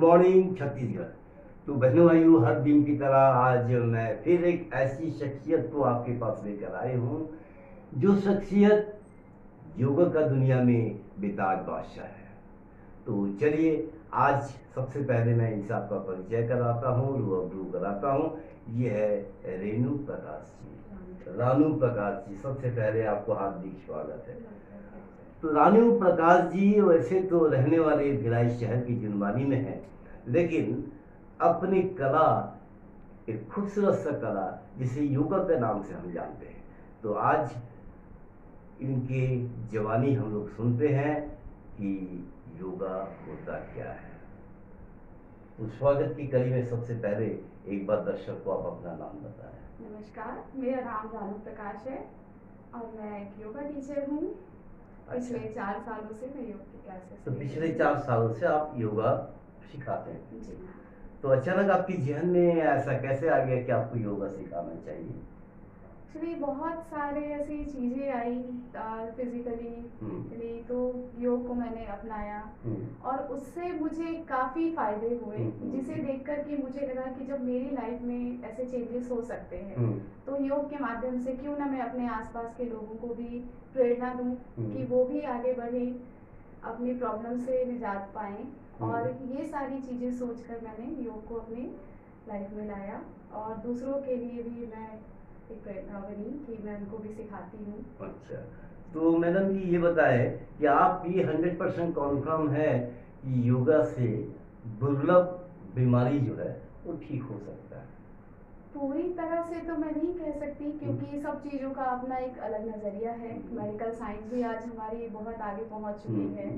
Morning Chhattisgarh. तो बहनों भाइयों, हर दिन की तरह आज मैं फिर एक ऐसी शख्सियत को आपके पास लेकर आए हूँ जो शख्सियत योगा का दुनिया में बेताज बादशाह है। तो चलिए, आज सबसे पहले मैं इनसे आपका परिचय कराता हूँ, रूबरू कराता हूँ। ये है रेणु प्रकाश जी, रानू प्रकाश जी। सबसे पहले आपको हार्दिक स्वागत है। तो रानू प्रकाश जी वैसे तो रहने वाले भिलाई शहर की जुनवानी में हैं, लेकिन अपनी कला, एक खूबसूरत सा कला जिसे योगा के नाम से हम जानते हैं, तो आज इनके जवानी हम लोग सुनते हैं कि योगा होता क्या है। तो स्वागत की कड़ी में सबसे पहले एक बार दर्शक को आप अपना नाम बताएं। नमस्कार, मेरा नाम रानू प्रकाश है और मैं एक योगा टीचर हूँ। पिछले 4 सालों से मैं योग की क्लासेस तो पिछले 4 सालों से आप योगा सिखाते हैं। जी। तो अचानक आपके जहन में ऐसा कैसे आ गया कि आपको योगा सिखाना चाहिए? एक्चुअली बहुत सारे ऐसी चीज़ें आई फिजिकली, तो योग को मैंने अपनाया और उससे मुझे काफ़ी फायदे हुए, जिसे देख कर के मुझे लगा कि जब मेरी लाइफ में ऐसे चेंजेस हो सकते हैं तो योग के माध्यम से क्यों ना मैं अपने आसपास के लोगों को भी प्रेरणा दूं कि वो भी आगे बढ़े, अपनी प्रॉब्लम से निजात पाएं। और ये सारी चीज़ें सोचकर मैंने योग को अपनी लाइफ में लाया और दूसरों के लिए भी मैं एक प्रेरणा बनी कि मैं उनको भी सिखाती हूँ। अच्छा, तो मैडम जी ये बताएं कि आप ये 100% कॉन्फर्म है कि योगा से दुर्लभ बीमारी जो है वो ठीक हो सकता है? पूरी तरह से तो मैं नहीं कह सकती, क्योंकि सब चीज़ों का अपना एक अलग नज़रिया है। मेडिकल साइंस भी आज हमारी बहुत आगे पहुंच चुकी है,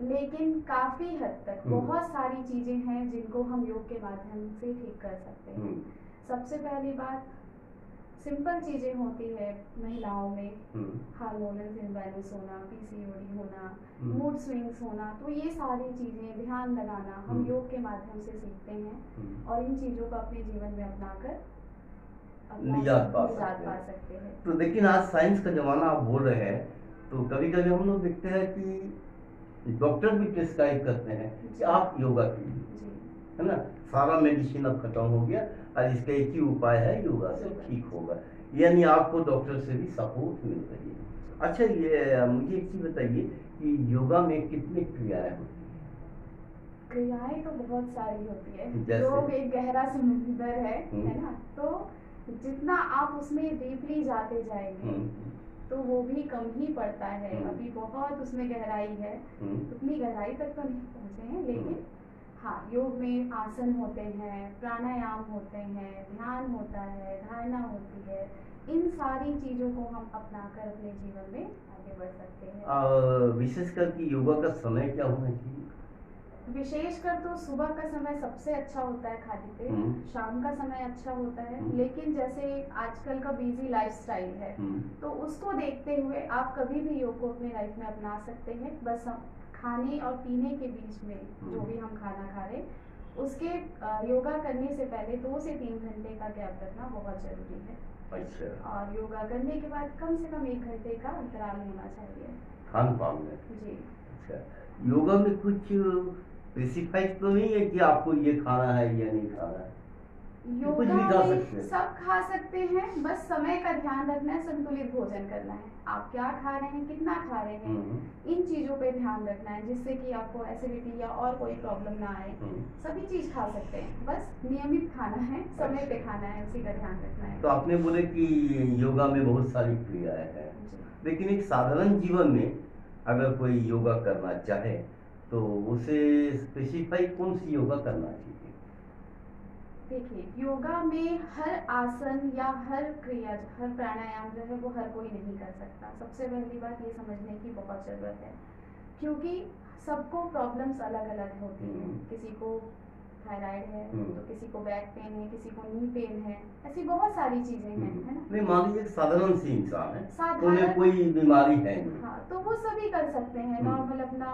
लेकिन काफ़ी हद तक बहुत सारी चीज़ें हैं जिनको हम योग के माध्यम से ठीक कर सकते हैं। सबसे पहली बात, सिंपल चीज़ें होती है महिलाओं में, हार्मोनल इम्बैलेंस होना, पीसीओडी होना, मूड स्विंग्स होना, तो ये सारी चीज़ें, ध्यान लगाना हम योग के माध्यम से सीखते हैं और इन चीज़ों को अपने जीवन में अपनाकर निजात पा सकते हैं। तो लेकिन आज साइंस का जमाना आप बोल रहे हैं, तो कभी कभी हम लोग देखते हैं कि डॉक्टर भी प्रिस्क्राइब करते हैं कि आप योगा कीजिए, है ना। सारा मेडिसिन अब खत्म हो गया और इसका एक ही उपाय है, योगा से ठीक होगा, यानी आपको डॉक्टर से भी सपोर्ट मिल रही है। अच्छा, ये मुझे एक चीज बताइए कि योगा में कितनी क्रियाएं होती हैं? क्रियाएं तो बहुत सारी होती है। योग एक गहरा समुद्र है ना। तो जितना आप उसमें डीपली जाते जाएंगे तो वो भी कम ही पड़ता है। अभी बहुत उसमें गहराई है, उतनी गहराई तक तो नहीं पहुँचे हैं, लेकिन हाँ, योग में आसन होते हैं, प्राणायाम होते हैं, ध्यान होता है, धारणा होती है। इन सारी चीज़ों को हम अपनाकर अपने जीवन में आगे बढ़ सकते हैं। विशेषकर कि योगा का समय क्या होना चाहिए? विशेषकर तो सुबह का समय सबसे अच्छा होता है खाली पेट, शाम का समय अच्छा होता है, लेकिन जैसे आजकल का बिजी लाइफस्टाइल है तो उसको देखते हुए आप कभी भी योग को अपने लाइफ में अपना सकते हैं। बस खाने और पीने के बीच में जो भी हम खाना खा रहे उसके योगा करने से पहले 2 से 3 घंटे का गैप रखना बहुत जरूरी है। अच्छा। और योगा करने के बाद कम से कम 1 घंटे का अंतराल होना चाहिए खान पान में। जी। अच्छा, योगा में कुछ स्पेसिफाइड तो नहीं है कि आपको ये खाना है या नहीं खाना है? योगा में सब खा सकते हैं, बस समय का ध्यान रखना है, संतुलित भोजन करना है। आप क्या खा रहे हैं, कितना खा रहे हैं, इन चीज़ों पे ध्यान रखना है, जिससे कि आपको एसिडिटी या और कोई प्रॉब्लम ना आए। सभी चीज़ खा सकते हैं, बस नियमित खाना है, समय पे खाना है, उसी का ध्यान रखना है। तो आपने बोले कि योगा में बहुत सारी क्रियाएं हैं, लेकिन एक साधारण जीवन में अगर कोई योगा करना चाहे तो उसे स्पेसिफाई कौन सी योगा करना चाहिए? देखिए, योगा में हर आसन या हर क्रिया, हर प्राणायाम जो है वो हर कोई नहीं कर सकता। सबसे पहली बात ये समझने की बहुत ज़रूरत है, क्योंकि सबको प्रॉब्लम्स अलग अलग होती हैं। किसी को थायराइड है तो किसी को बैक पेन है, किसी को नी पेन है, ऐसी बहुत सारी चीज़ें हैं, है ना। नहीं, मान लीजिए साधारण सी इंसान है, उन्हें कोई बीमारी है नहीं, हाँ, तो वो सभी कर सकते हैं। नॉर्मल अपना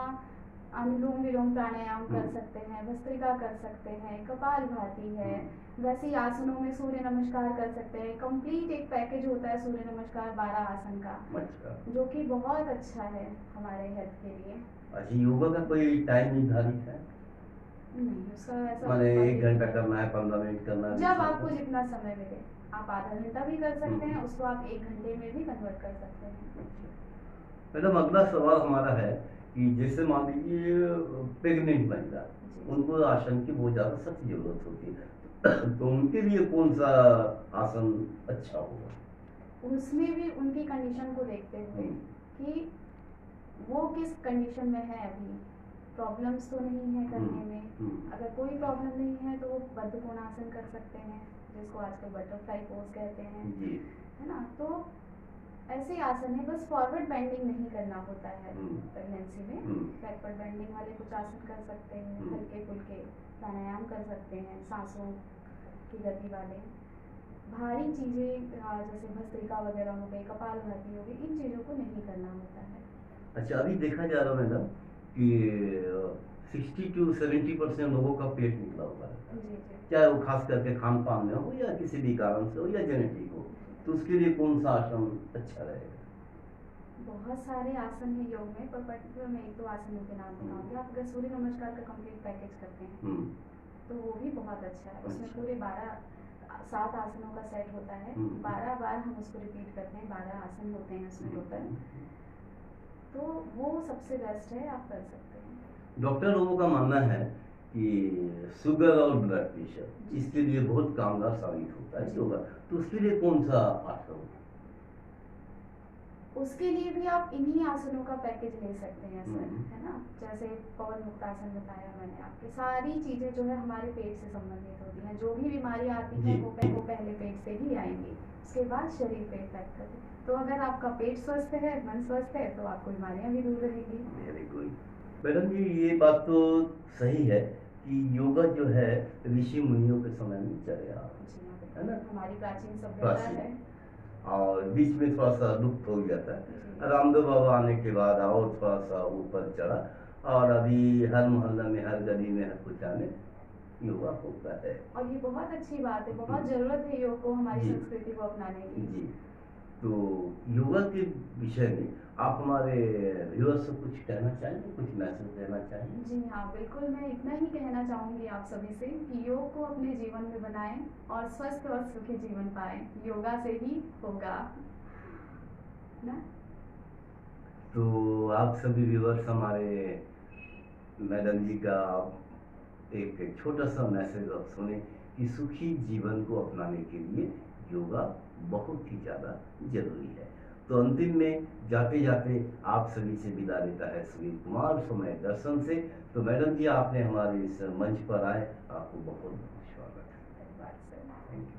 अनुलोम विलोम प्राणायाम कर सकते हैं, भस्त्रिका कर सकते हैं, कपालभाति है, वैसे ही आसनों में सूर्य नमस्कार कर सकते हैं। कंप्लीट एक पैकेज होता है सूर्य नमस्कार 12 आसन का, जो कि बहुत अच्छा है हमारे हेल्थ के लिए। अच्छा, योगा का कोई टाइम निर्धारित है? नहीं, उसका ऐसा माने कोई 1 घंटा करना है, 15 मिनट करना है, जब 20 आपको मिनट जितना समय मिले, आप आधा घंटा भी कर सकते हैं, उसको आप 1 घंटे में भी कन्वर्ट कर सकते हैं। अच्छा। मैडम अगला सवाल हमारा है कि जैसे मान लीजिए प्रेग्नेंट महिला, जी। उनको आसन की बहुत ज़्यादा सख्त जरूरत होती है, तो उनके लिए कौन सा आसन अच्छा होगा? उसमें भी उनकी कंडीशन को देखते हुए कि वो किस कंडीशन में है अभी, प्रॉब्लम्स तो नहीं है करने में। अगर कोई प्रॉब्लम नहीं है तो वो बद्ध कोणासन कर सकते हैं, जिसको आजकल बटरफ्लाई पोज कहते हैं, जी। है ना। तो ऐसे ही आसन है, बस फॉरवर्ड बेंडिंग नहीं करना होता है प्रेगनेंसी में। बैकवर्ड बेंडिंग वाले कुछ आसन कर सकते हैं, हल्के फुल्के प्राणायाम कर सकते हैं, सांसों की गति वाले। भारी चीज़ें जैसे भस्त्रिका वगैरह हो गई, कपालभाति हो गई, इन चीज़ों को नहीं करना होता है। अच्छा, अभी देखा जा रहा है मैडम कि 60 to 70% लोगों का पेट निकला हुआ है, जी जी। चाहे वो खास करके खान पान में हो या किसी भी कारण से हो या जेनेटिक हो, तो उसके लिए कौन सा आसन अच्छा रहेगा? बहुत सारे आसन है योग में, पर पर्टिकुलर मैं 1-2 आसनों के नाम बताऊंगी। आप अगर सूर्य नमस्कार का कंप्लीट पैकेज करते हैं तो वो भी बहुत अच्छा है। उसमें पूरे 7 आसनों का सेट होता है, 12 बार हम उसको रिपीट करते हैं, 12 आसन होते हैं उसमें टोटल, तो वो सबसे बेस्ट है, आप कर सकते हैं। डॉक्टर लोगों का मानना है कि शुगर और ब्लड प्रेशर इसके लिए बहुत कामगार साबित होता है योगा, तो उसके लिए कौन सा आसन? उसके लिए भी आप इन्हीं आसनों का पैकेज ले सकते हैं सर, है ना। जैसे पवन मुक्तासन बताया मैंने आपके, सारी चीजें जो है हमारे पेट से संबंधित होती हैं। जो भी बीमारी आती है वो पहले पेट से ही आएंगी, उसके बाद शरीर पे इफेक्ट करें। तो अगर आपका पेट स्वस्थ है, मन स्वस्थ है, तो आपको बीमारियां भी दूर रहेंगी। वेरी गुड मैडम जी, ये बात तो सही है कि योगा जो है ऋषि मुनियों के समय में चले आ है ना, हमारी प्राचीन सभ्यता है, और बीच में थोड़ा सा लुप्त हो गया था। रामदेव बाबा आने के बाद और थोड़ा सा ऊपर चढ़ा, और अभी हर मोहल्ला में, हर गली में, हर कुचा में योगा होता है। और ये बहुत अच्छी बात है, बहुत जरूरत है योग को, हमारी संस्कृति को अपनाने की। जी, तो योगा के विषय में आप हमारे व्यूअर्स से कुछ कहना चाहेंगे, कुछ मैसेज देना चाहेंगे? जी हाँ, बिल्कुल, मैं इतना ही कहना चाहूँगी आप सभी से कि योग को अपने जीवन में बनाएं और स्वस्थ और सुखी जीवन पाएं। योगा से ही होगा ना। तो आप सभी व्यूअर्स हमारे मैडम जी का एक छोटा सा मैसेज आप सुने कि सुखी जीवन को अपनाने के लिए योगा बहुत ही ज़्यादा जरूरी है। तो अंतिम में जाते जाते आप सभी से विदा लेता है सुवीर कुमार समय दर्शन से। तो मैडम जी, आपने हमारे इस मंच पर आए, आपको बहुत बहुत स्वागत है। धन्यवाद sir. Thank you.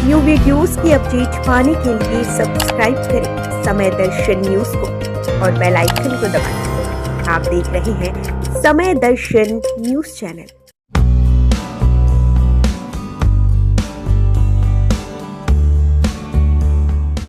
New videos की अपडेट पाने के लिए सब्सक्राइब करें समय दर्शन न्यूज को और बेल आइकन को दबाएं। आप देख रहे हैं समय दर्शन न्यूज चैनल।